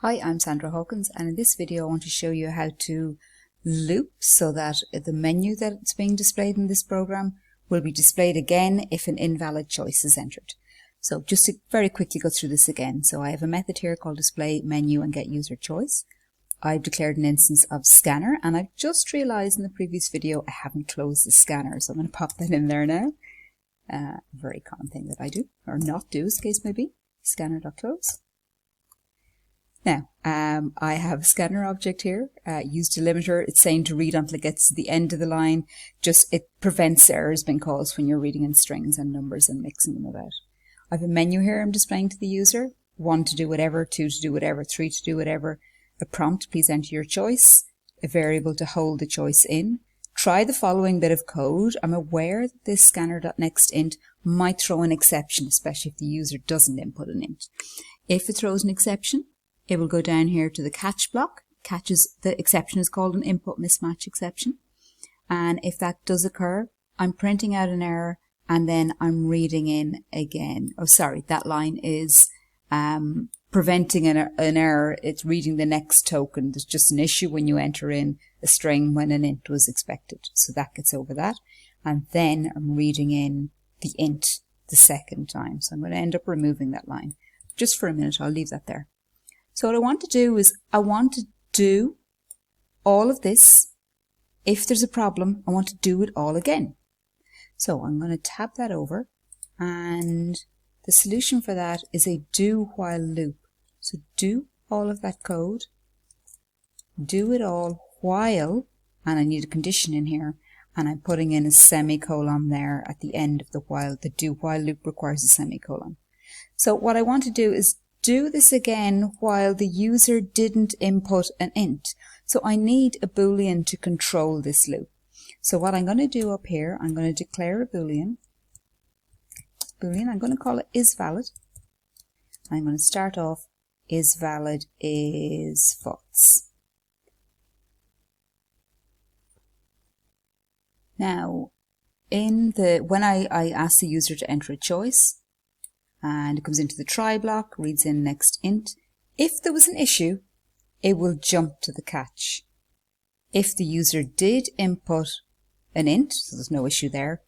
Hi, I'm Sandra Hawkins, and in this video I want to show you how to loop so that the menu that's being displayed in this program will be displayed again if an invalid choice is entered. So just to very quickly go through this again. So I have a method here called display menu and get user choice. I've declared an instance of scanner, and I've just realized in the previous video I haven't closed the scanner, so I'm going to pop that in there now. A very common thing that I do, or not do as the case may be. Scanner.close. Now, I have a scanner object here, use delimiter. It's saying to read until it gets to the end of the line. Just it prevents errors being caused when you're reading in strings and numbers and mixing them about. I have a menu here I'm displaying to the user. 1 to do whatever, 2 to do whatever, 3 to do whatever. A prompt, please enter your choice. A variable to hold the choice in. Try the following bit of code. I'm aware that this scanner.nextInt might throw an exception, especially if the user doesn't input an int. If it throws an exception, it will go down here to the catch block. The exception is called an input mismatch exception. And if that does occur, I'm printing out an error and then I'm reading in again. Oh, sorry, that line is preventing an error. It's reading the next token. There's just an issue when you enter in a string when an int was expected. So that gets over that. And then I'm reading in the int the second time. So I'm going to end up removing that line. Just for a minute, I'll leave that there. So what I want to do is I want to do all of this. If there's a problem, I want to do it all again. So I'm going to tab that over, and the solution for that is a do while loop. So do all of that code, do it all while, and I need a condition in here, and I'm putting in a semicolon there at the end of the while. The do while loop requires a semicolon. So what I want to do is do this again while the user didn't input an int. So I need a boolean to control this loop. So what I'm going to do up here, I'm going to declare a boolean. I'm going to call it isValid. I'm going to start off isValid is false. Now, when I ask the user to enter a choice, and it comes into the try block, reads in next int. If there was an issue, it will jump to the catch. If the user did input an int, so there's no issue there,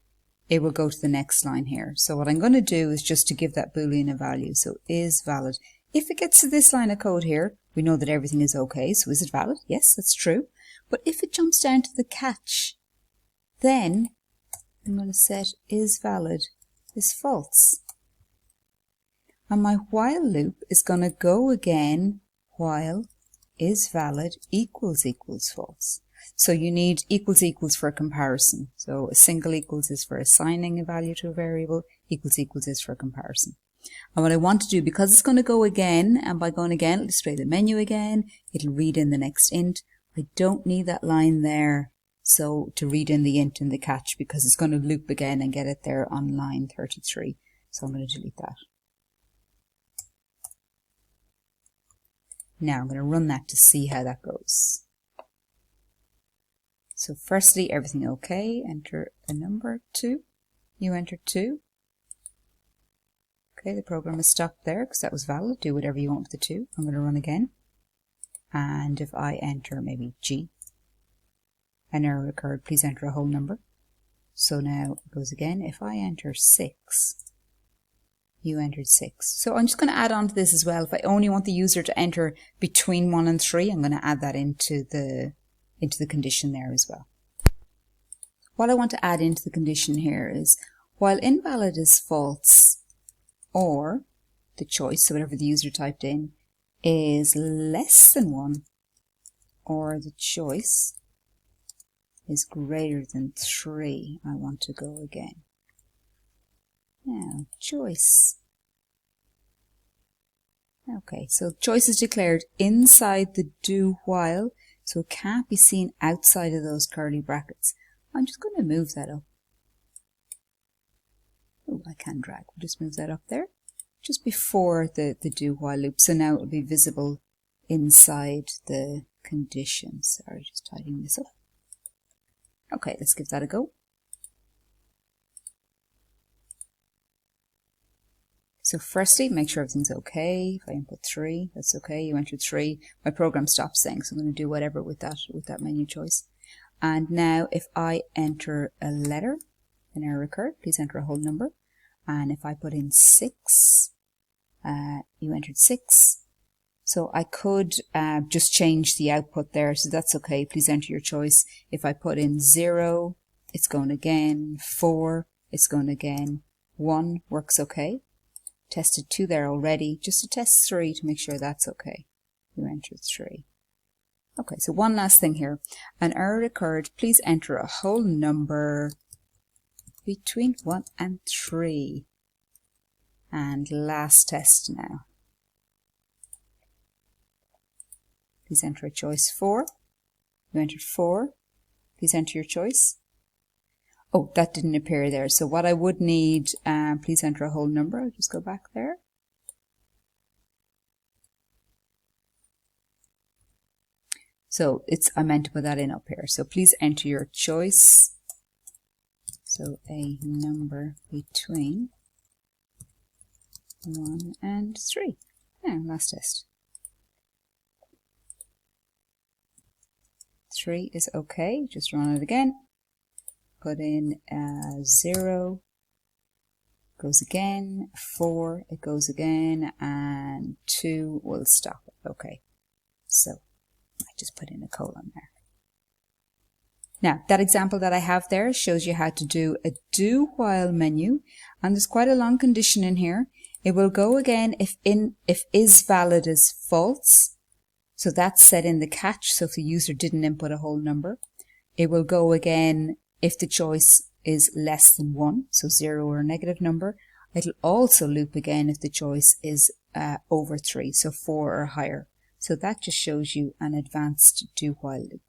it will go to the next line here. So what I'm going to do is just to give that boolean a value. So is valid. If it gets to this line of code here, we know that everything is okay. So is it valid? Yes, that's true. But if it jumps down to the catch, then I'm going to set is valid is false. And my while loop is going to go again while is valid equals false. So you need equals for a comparison. So a single equals is for assigning a value to a variable, equals is for a comparison. And what I want to do, because it's going to go again, and by going again, it'll display the menu again, it'll read in the next int. I don't need that line there, so to read in the int in the catch, because it's going to loop again and get it there on line 33. So I'm going to delete that. Now I'm going to run that to see how that goes. So firstly, everything okay. Enter a number 2. You entered 2. Okay, the program has stopped there because that was valid. Do whatever you want with the 2. I'm going to run again. And if I enter maybe G, an error occurred. Please enter a whole number. So now it goes again. If I enter 6, you entered 6. So I'm just going to add on to this as well. If I only want the user to enter between 1 and 3, I'm going to add that into the condition there as well. What I want to add into the condition here is while invalid is false, or the choice, so whatever the user typed in, is less than 1, or the choice is greater than 3, I want to go again. Now, choice. Okay, so choice is declared inside the do while, so it can't be seen outside of those curly brackets. I'm just going to move that up. Oh, I can drag. We'll just move that up there, just before the do while loop. So now it will be visible inside the condition. Sorry, just tidying this up. Okay, let's give that a go. So firstly, make sure everything's okay. If I input 3, that's okay. You entered 3. My program stops saying, so I'm going to do whatever with that menu choice. And now if I enter a letter, an error occurred. Please enter a whole number. And if I put in 6, you entered 6. So I could just change the output there, so that's okay. Please enter your choice. If I put in 0, it's going again. 4, it's going again. 1 works okay. Tested 2 there already. Just to test 3 to make sure that's okay. You entered 3. Okay, so one last thing here. An error occurred. Please enter a whole number between 1 and 3. And last test now. Please enter a choice 4. You entered 4. Please enter your choice. Oh, that didn't appear there. So what I would need, please enter a whole number. I'll just go back there. So I meant to put that in up here. So please enter your choice. So a number between 1 and 3. Now, last test. 3 is okay. Just run it again. Put in 0. Goes again. 4. It goes again. And 2 will stop it. Okay. So I just put in a colon there. Now, that example that I have there shows you how to do a do while menu. And there's quite a long condition in here. It will go again if is valid is false. So that's set in the catch. So if the user didn't input a whole number, it will go again if the choice is less than 1, so 0 or a negative number. It'll also loop again if the choice is over 3, so 4 or higher. So that just shows you an advanced do while loop.